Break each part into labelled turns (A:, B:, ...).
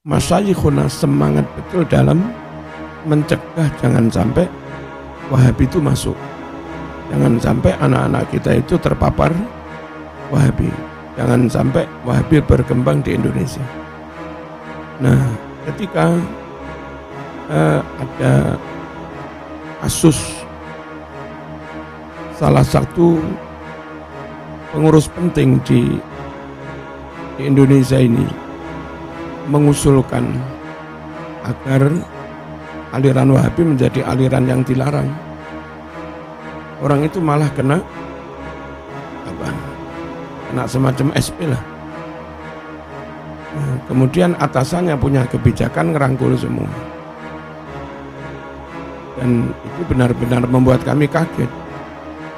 A: Masyayikhuna semangat betul dalam mencegah jangan sampai Wahabi itu masuk. Jangan sampai anak-anak kita itu terpapar Wahabi. Jangan sampai Wahabi berkembang di Indonesia. Nah, ketika ada kasus salah satu pengurus penting di Indonesia ini mengusulkan agar aliran Wahabi menjadi aliran yang dilarang, orang itu malah kena semacam SP lah. Nah, kemudian atasannya punya kebijakan ngerangkul semua, dan itu benar-benar membuat kami kaget.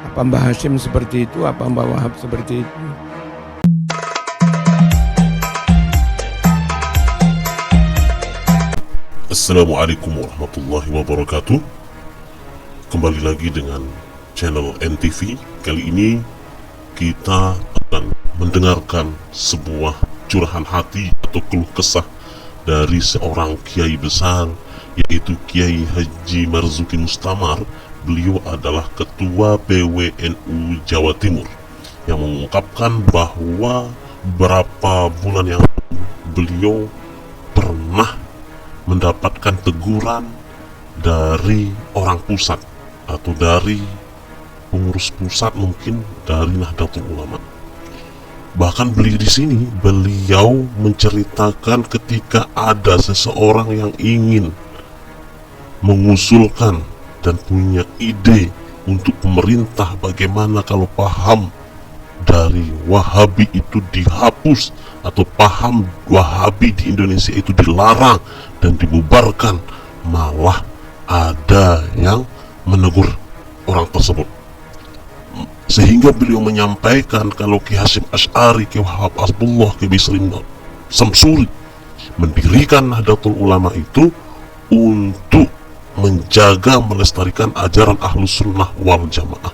A: Apa Mbah Hashim seperti itu, apa Mbah Wahab seperti itu?
B: Assalamualaikum warahmatullahi wabarakatuh. Kembali lagi dengan channel NTV. Kali ini kita akan mendengarkan sebuah curahan hati atau keluh kesah dari seorang kiai besar, yaitu Kiai Haji Marzuki Mustamar. Beliau adalah Ketua PWNU Jawa Timur, yang mengungkapkan bahwa beberapa bulan yang lalu beliau pernah mendapatkan teguran dari orang pusat atau dari pengurus pusat, mungkin dari Nahdlatul Ulama. Bahkan beliau menceritakan ketika ada seseorang yang ingin mengusulkan dan punya ide untuk pemerintah bagaimana kalau paham dari Wahabi itu dihapus atau paham Wahabi di Indonesia itu dilarang dan dibubarkan, malah ada yang menegur orang tersebut. Sehingga beliau menyampaikan kalau Ki Hasyim Asy'ari, Ki Wahab Asbullah, Ki Bisri Samsuri mendirikan Nahdlatul Ulama itu untuk menjaga melestarikan ajaran Ahlus Sunnah wal Jamaah,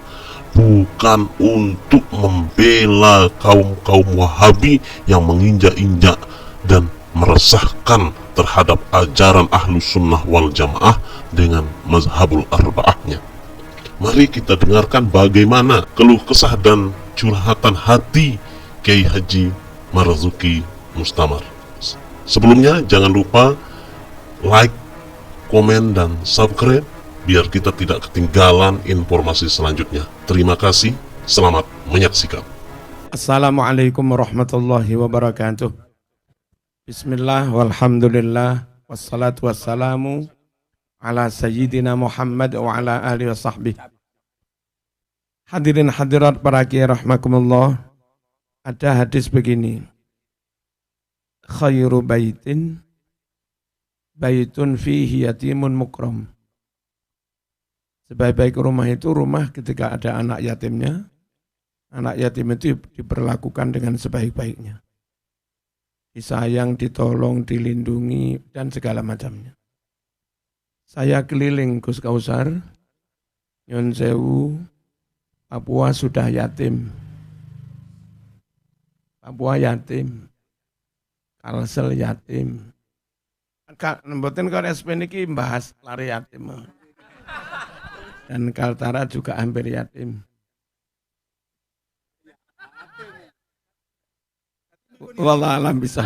B: bukan untuk membela kaum Wahabi yang menginjak-injak dan meresahkan terhadap ajaran Ahlus Sunnah wal Jamaah dengan mazhabul arba'ahnya. Mari kita dengarkan bagaimana keluh kesah dan curhatan hati Kiai Haji Marzuki Mustamar. Sebelumnya jangan lupa like, komen, dan subscribe biar kita tidak ketinggalan informasi selanjutnya. Terima kasih, selamat menyaksikan.
A: Assalamualaikum warahmatullahi wabarakatuh. Bismillah walhamdulillah wassalatu wassalamu ala sayyidina Muhammad wa ala alihi wa sahbihi. Hadirin hadirat para kiai rahmakumullah. Ada hadis begini: khairu baitin baitun fihi yatimun mukram. Sebaik-baik rumah itu rumah ketika ada anak yatimnya. Anak yatim itu diperlakukan dengan sebaik-baiknya, disayang, ditolong, dilindungi, dan segala macamnya. Saya keliling Gus Kausar, Nyon Sewu, Papua sudah yatim. Papua yatim, Kalsel yatim. Nemboten kalau SP ini bahas lari yatim. Dan Kaltara juga hampir yatim. Wallah alam bisa.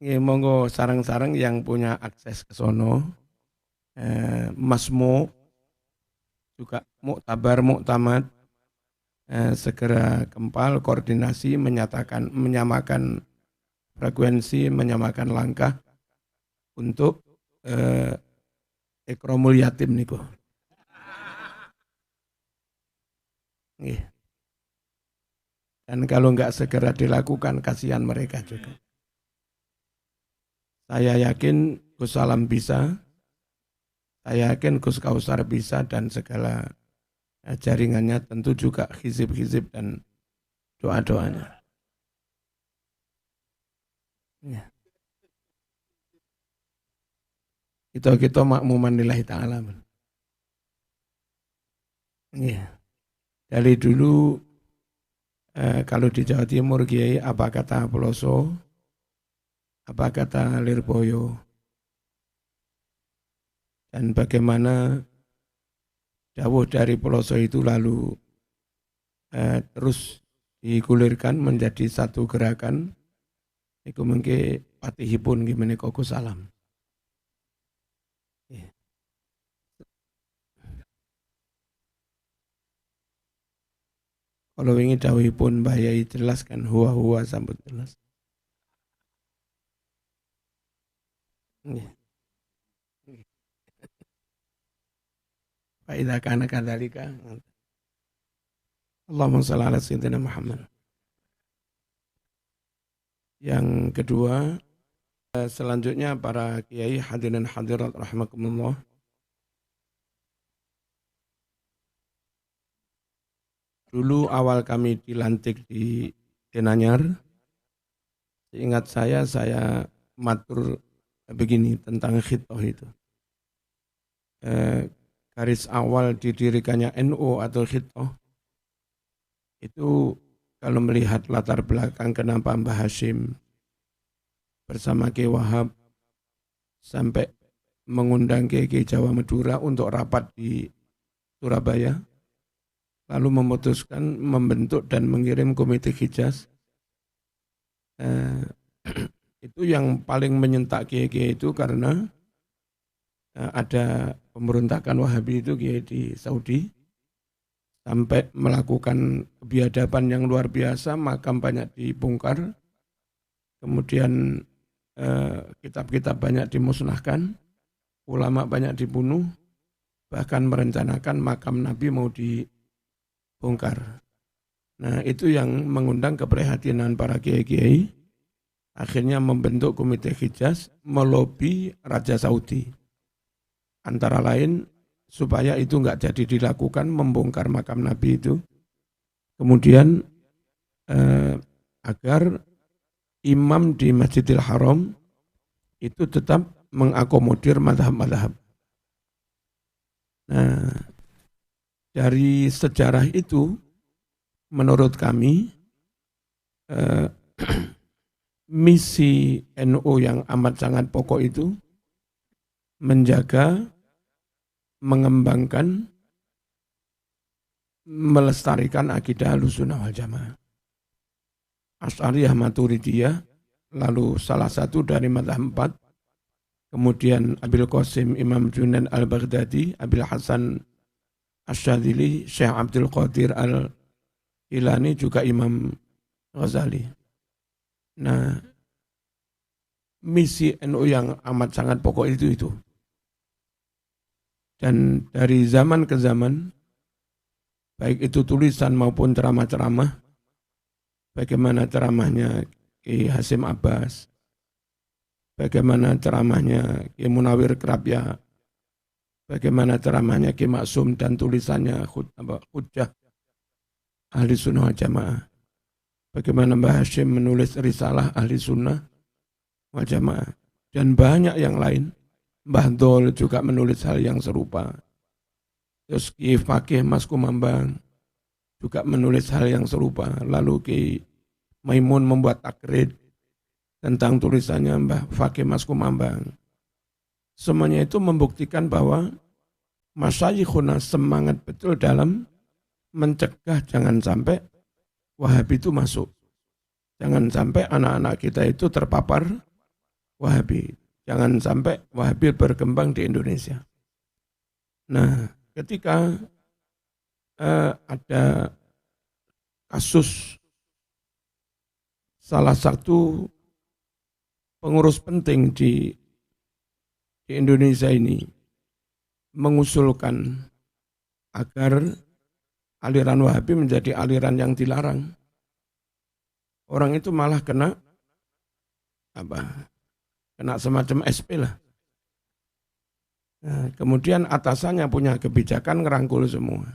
A: Monggo sarang-sarang yang punya akses ke sono, Masmu juga muktamad, segera kempal koordinasi menyamakan frekuensi, menyamakan langkah untuk ikromul yatim niku. Dan kalau enggak segera dilakukan, kasihan mereka juga. Saya yakin Gus Salam bisa, saya yakin Gus Kausar bisa, dan segala jaringannya, tentu juga hizib-hizib dan doa-doanya. Ya. Kita makmuman lillahi ta'ala. Iya. Dari dulu kalau di Jawa Timur Kiai apa kata Peloso, apa kata Lirboyo, dan bagaimana dawuh dari Peloso itu lalu terus digulirkan menjadi satu gerakan. Iku mengke patihipun gimana koko salam. Iya. Kalau ingin dawuhipun bahayai jelas kan huwa sambut jelas. Iya. Faidah kana kadzalika. Allahumma shalli ala sayyidina Muhammad. Yang kedua, selanjutnya para kiai hadirin hadirat rahimakumullah. Dulu awal kami dilantik di Denanyar, seingat saya matur begini tentang khitoh itu. Garis awal didirikannya NU atau khitoh, itu kalau melihat latar belakang kenapa Mbah Hashim bersama Ki Wahab sampai mengundang Ki Jawa Madura untuk rapat di Surabaya, lalu memutuskan membentuk dan mengirim komite Hijaz. Itu yang paling menyentak Kiai itu karena ada pemberontakan Wahabi itu Kiai di Saudi, sampai melakukan kebiadaban yang luar biasa, makam banyak dibongkar, kemudian kitab-kitab banyak dimusnahkan, ulama banyak dibunuh, bahkan merencanakan makam Nabi mau dibongkar. Nah itu yang mengundang keprihatinan para kiai-kiai, akhirnya membentuk komite Hijaz melobi Raja Saudi. Antara lain supaya itu enggak jadi dilakukan, membongkar makam Nabi itu. Kemudian agar imam di Masjidil Haram itu tetap mengakomodir mazhab-mazhab. Nah, dari sejarah itu menurut kami misi NU yang amat sangat pokok itu menjaga, mengembangkan, melestarikan akidah Ahlussunnah wal Jamaah. Asy'ariyah Maturidiyah, lalu salah satu dari mazhab 4, kemudian Abil Qasim Imam Junaid al-Baghdadi, Abil Hasan Asy-Syadzili, Syekh Abdul Qadir al-Ilani, juga Imam Ghazali. Nah, misi NU yang amat sangat pokok itu. Dan dari zaman ke zaman, baik itu tulisan maupun ceramah-ceramah, bagaimana ceramahnya Ki Hasyim Abbas, bagaimana ceramahnya Ki Munawir Krabya, bagaimana ceramahnya Ki Maksum dan tulisannya Hujjah Ahli Sunnah wal Jamaah, bagaimana Mbah Hashim menulis risalah Ahli Sunnah wal Jamaah, dan banyak yang lain. Mbah Dol juga menulis hal yang serupa. Terus Ki Fakih Mas Kumambang juga menulis hal yang serupa. Lalu Ki Maimun membuat takrid tentang tulisannya Mbah Fakih Mas Kumambang. Semuanya itu membuktikan bahwa masyayikhuna semangat betul dalam mencegah jangan sampai Wahabi itu masuk. Jangan sampai anak-anak kita itu terpapar Wahabi. Jangan sampai Wahabi berkembang di Indonesia. Nah, ketika ada kasus salah satu pengurus penting di Indonesia ini mengusulkan agar aliran Wahabi menjadi aliran yang dilarang, orang itu malah kena semacam SP lah. Nah, kemudian atasannya punya kebijakan ngerangkul semua.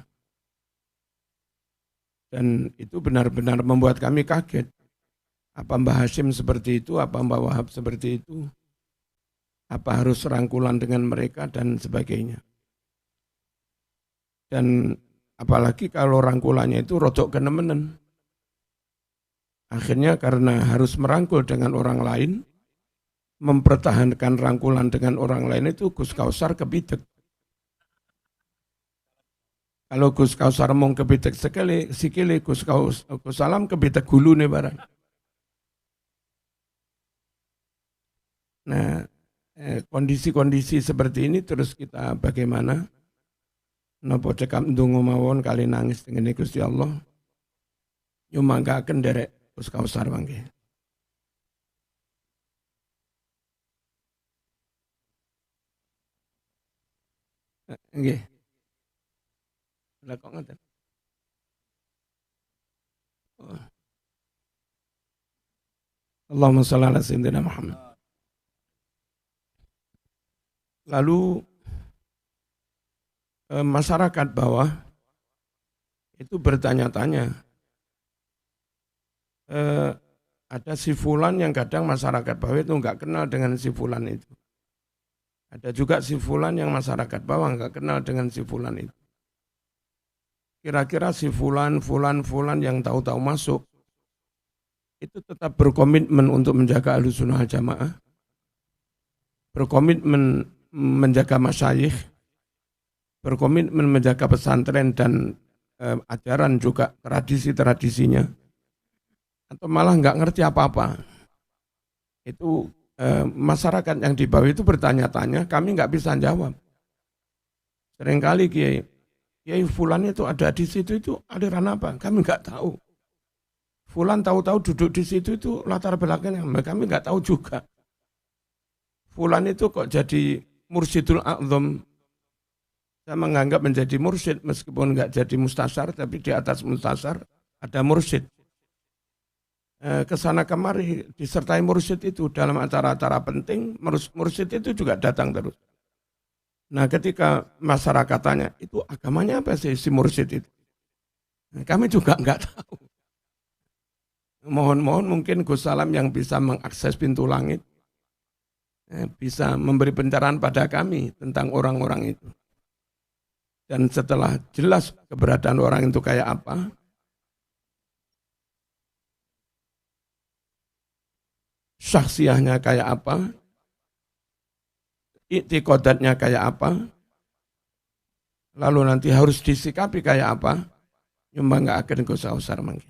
A: Dan itu benar-benar membuat kami kaget. Apa Mbah Hashim seperti itu, apa Mbah Wahab seperti itu, apa harus rangkulan dengan mereka dan sebagainya. Dan Apalagi kalau rangkulannya itu rodok kenemenen. Akhirnya karena harus merangkul dengan orang lain, mempertahankan rangkulan dengan orang lain itu Gus Kausar kepitek. Kalau Gus Kausar mong kepitek sekali, sikili Gus Salam kepitek gulu nih barang. Nah, kondisi-kondisi seperti ini terus kita bagaimana? Napa cekap ndonga mawon kali nangis dengan Gusti Allah. Nyumangkaken derek Gus Kausar mangke. Nggih. Lah kok ngoten. Allahumma shalli ala sayyidina Muhammad. Lalu masyarakat bawah itu bertanya-tanya, ada si fulan yang kadang masyarakat bawah itu nggak kenal dengan si fulan itu. Ada juga si fulan yang masyarakat bawah nggak kenal dengan si fulan itu. Kira-kira si fulan yang tahu-tahu masuk, itu tetap berkomitmen untuk menjaga Ahlussunnah wal Jamaah, berkomitmen menjaga masyayikh, berkomitmen menjaga pesantren dan ajaran juga tradisi-tradisinya, atau malah nggak ngerti apa-apa. Itu masyarakat yang di bawah itu bertanya-tanya, kami nggak bisa jawab. Seringkali Kiai Fulan itu ada di situ itu aliran apa? Kami nggak tahu. Fulan tahu-tahu duduk di situ itu latar belakangnya, kami nggak tahu juga. Fulan itu kok jadi mursyidul a'zam. Saya menganggap menjadi mursyid meskipun nggak jadi mustasar, tapi di atas mustasar ada mursyid. Kesana kemari disertai mursyid itu dalam acara-acara penting, mursyid itu juga datang terus. Nah ketika masyarakat tanya, itu agamanya apa sih si mursyid itu? Nah, kami juga nggak tahu. Mohon mungkin Gus Salam yang bisa mengakses pintu langit, bisa memberi pencerahan pada kami tentang orang-orang itu. Dan setelah jelas keberadaan orang itu kayak apa, syakhsiahnya kayak apa, i'tiqadatnya kayak apa, lalu nanti harus disikapi kayak apa, nyumbang nggak akan Gus Kausar mangke.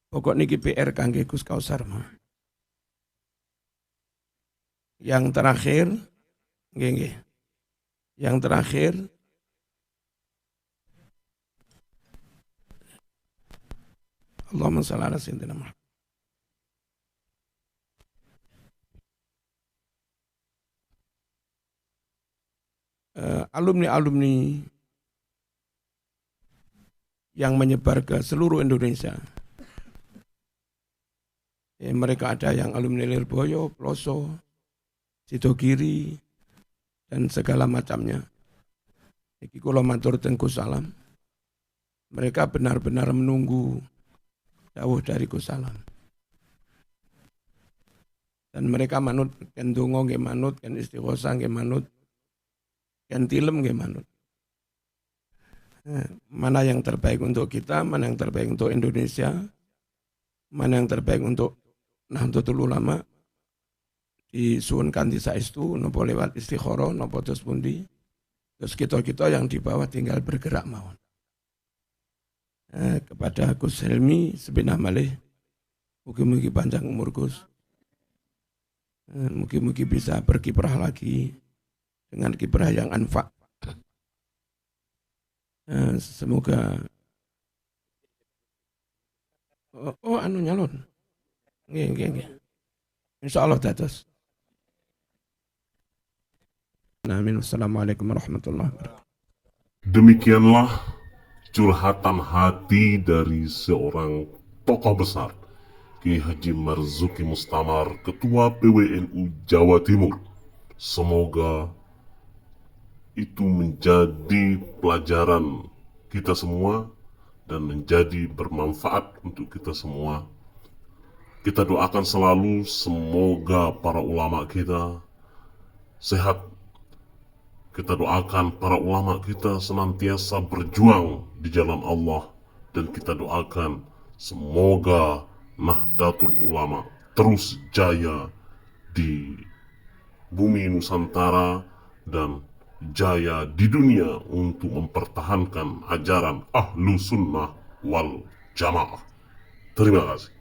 A: Pokok niki PR kangge Gus Kausar mah. Yang terakhir, nggih. Yang terakhir, Allahumma shalli ala sayyidina Muhammad. Alumni-alumni yang menyebar ke seluruh Indonesia. Mereka ada yang alumni Lirboyo, Ploso, Sidogiri, dan segala macamnya. Iki kula matur teng Gus Salam. Mereka benar-benar menunggu dawuh dari Gus Salam. Dan mereka manut ken donga nggih manut, ken istighosah nggih manut, ken tilem nggih manut. Mana yang terbaik untuk kita, mana yang terbaik untuk Indonesia, mana yang terbaik untuk Nahdlatul Ulama, disuwunkan saestu napa lewat istikharah napa terus pundi. Terus kita yang di bawah tinggal bergerak mawon. Kepada Gus Helmi sebenah malih, mugi-mugi panjang umur Gus. Mugi-mugi bisa berkiprah lagi dengan kiprah yang anfa. Semoga anu nyalon. Nggih. Insyaallah dados. Amin. Assalamualaikum warahmatullahi wabarakatuh.
B: Demikianlah curhatan hati dari seorang tokoh besar, Kiai Haji Marzuki Mustamar, Ketua PWNU Jawa Timur. Semoga itu menjadi pelajaran kita semua dan menjadi bermanfaat untuk kita semua. Kita doakan selalu semoga para ulama kita sehat, Kita doakan para ulama kita senantiasa berjuang di jalan Allah, dan kita doakan semoga Nahdlatul Ulama terus jaya di bumi Nusantara dan jaya di dunia untuk mempertahankan ajaran Ahlu Sunnah wal Jamaah. Terima kasih.